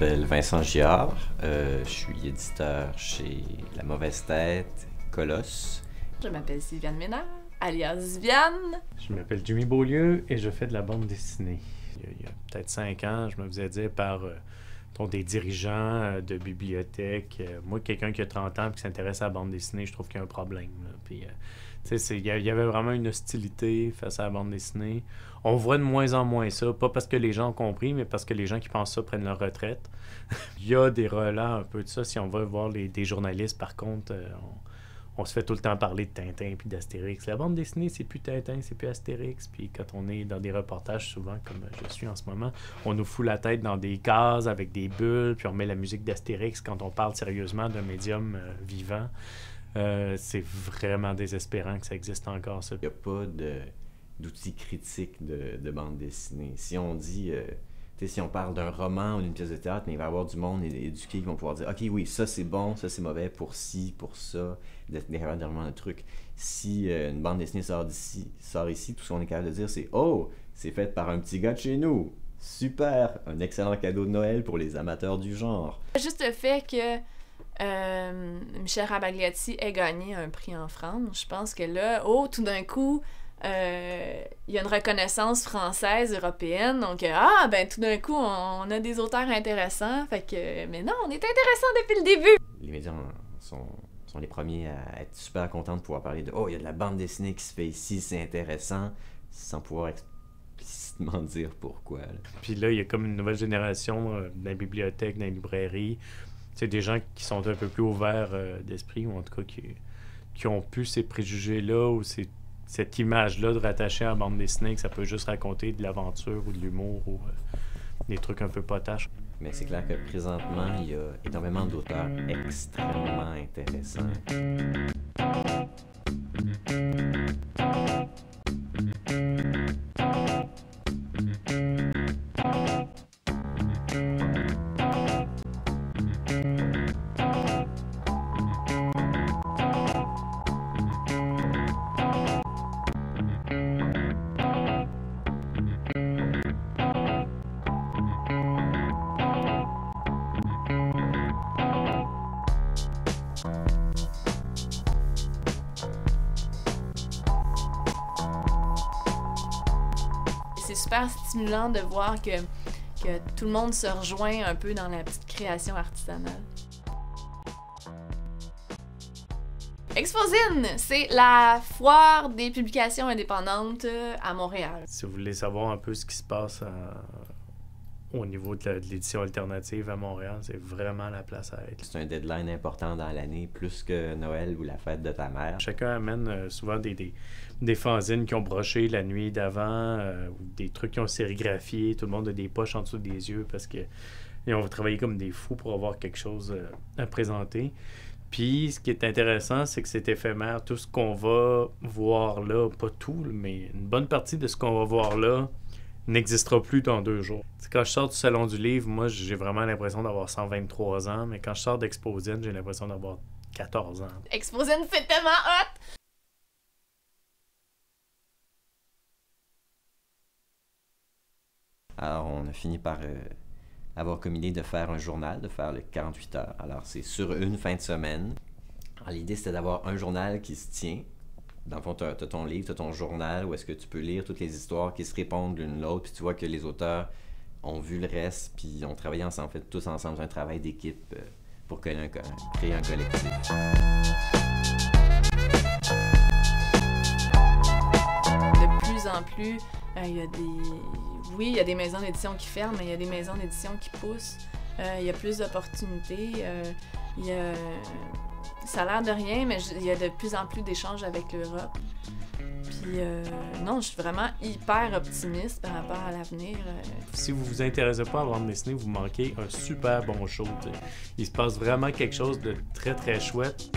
m'appelle Vincent Giard. Je suis éditeur chez La Mauvaise Tête, Colosse. Je m'appelle Sylviane Ménard, alias Viviane. Je m'appelle Jimmy Beaulieu et je fais de la bande dessinée. Il y a peut-être 5 ans, je me faisais dire par des dirigeants de bibliothèques, moi, quelqu'un qui a 30 ans et qui s'intéresse à la bande dessinée, je trouve qu'il y a un problème. Là. Puis, il y avait vraiment une hostilité face à la bande dessinée. On voit de moins en moins ça, pas parce que les gens ont compris, mais parce que les gens qui pensent ça prennent leur retraite. Il y a des relents un peu de ça. Si on va voir des journalistes, par contre, on se fait tout le temps parler de Tintin puis d'Astérix. La bande dessinée, c'est plus Tintin, c'est plus Astérix. Puis quand on est dans des reportages, souvent, comme je suis en ce moment, on nous fout la tête dans des cases avec des bulles, puis on met la musique d'Astérix quand on parle sérieusement d'un médium vivant. C'est vraiment désespérant que ça existe encore, ça. Il n'y a pas d'outils critiques de bande dessinée. Si on dit... si on parle d'un roman ou d'une pièce de théâtre, mais il va y avoir du monde éduqué qui vont pouvoir dire « OK, oui, ça c'est bon, ça c'est mauvais pour ci, pour ça », d'être capable de vraiment un truc. Si une bande dessinée sort ici, tout ce qu'on est capable de dire, c'est « Oh, c'est fait par un petit gars de chez nous. Super! Un excellent cadeau de Noël pour les amateurs du genre. » Juste le fait que Michel Rabagliati ait gagné un prix en France, je pense que là, tout d'un coup... il y a une reconnaissance française, européenne, donc tout d'un coup on a des auteurs intéressants, mais non, on est intéressants depuis le début. Les médias sont les premiers à être super contents de pouvoir parler de « Oh, il y a de la bande dessinée qui se fait ici, c'est intéressant », sans pouvoir explicitement dire pourquoi. Là. Puis là, il y a comme une nouvelle génération dans les bibliothèques, dans les librairies. C'est des gens qui sont un peu plus ouverts d'esprit, ou en tout cas qui ont plus ces préjugés-là, ou cette image-là de rattacher à la bande dessinée, que ça peut juste raconter de l'aventure ou de l'humour ou des trucs un peu potaches. Mais c'est clair que présentement, il y a énormément d'auteurs extrêmement intéressants. C'est super stimulant de voir que tout le monde se rejoint un peu dans la petite création artisanale. Exposine, c'est la foire des publications indépendantes à Montréal. Si vous voulez savoir un peu ce qui se passe au niveau de l'édition alternative à Montréal, c'est vraiment la place à être. C'est un deadline important dans l'année, plus que Noël ou la fête de ta mère. Chacun amène souvent des fanzines qui ont broché la nuit d'avant, ou des trucs qui ont sérigraphié. Tout le monde a des poches en dessous des yeux parce que on va travailler comme des fous pour avoir quelque chose à présenter. Puis, ce qui est intéressant, c'est que c'est éphémère. Tout ce qu'on va voir là, pas tout, mais une bonne partie de ce qu'on va voir là n'existera plus dans 2 jours. T'sais, quand je sors du Salon du Livre, moi, j'ai vraiment l'impression d'avoir 123 ans, mais quand je sors d'Exposine, j'ai l'impression d'avoir 14 ans. Exposine, c'est tellement hot! Alors, on a fini par avoir comme idée de faire un journal, de faire le 48 heures. Alors, c'est sur une fin de semaine. Alors, l'idée, c'était d'avoir un journal qui se tient. Dans le fond, tu as ton livre, tu as ton journal, où est-ce que tu peux lire toutes les histoires qui se répondent l'une l'autre, puis tu vois que les auteurs ont vu le reste, puis ont travaillé ensemble, fait tous ensemble un travail d'équipe pour créer un collectif. De plus en plus, il y a des maisons d'édition qui ferment, mais il y a des maisons d'édition qui poussent. Il y a plus d'opportunités. Ça a l'air de rien, mais il y a de plus en plus d'échanges avec l'Europe. Puis non, je suis vraiment hyper optimiste par rapport à l'avenir. Si vous vous intéressez pas à la bande dessinée, vous manquez un super bon show. T'sais. Il se passe vraiment quelque chose de très, très chouette.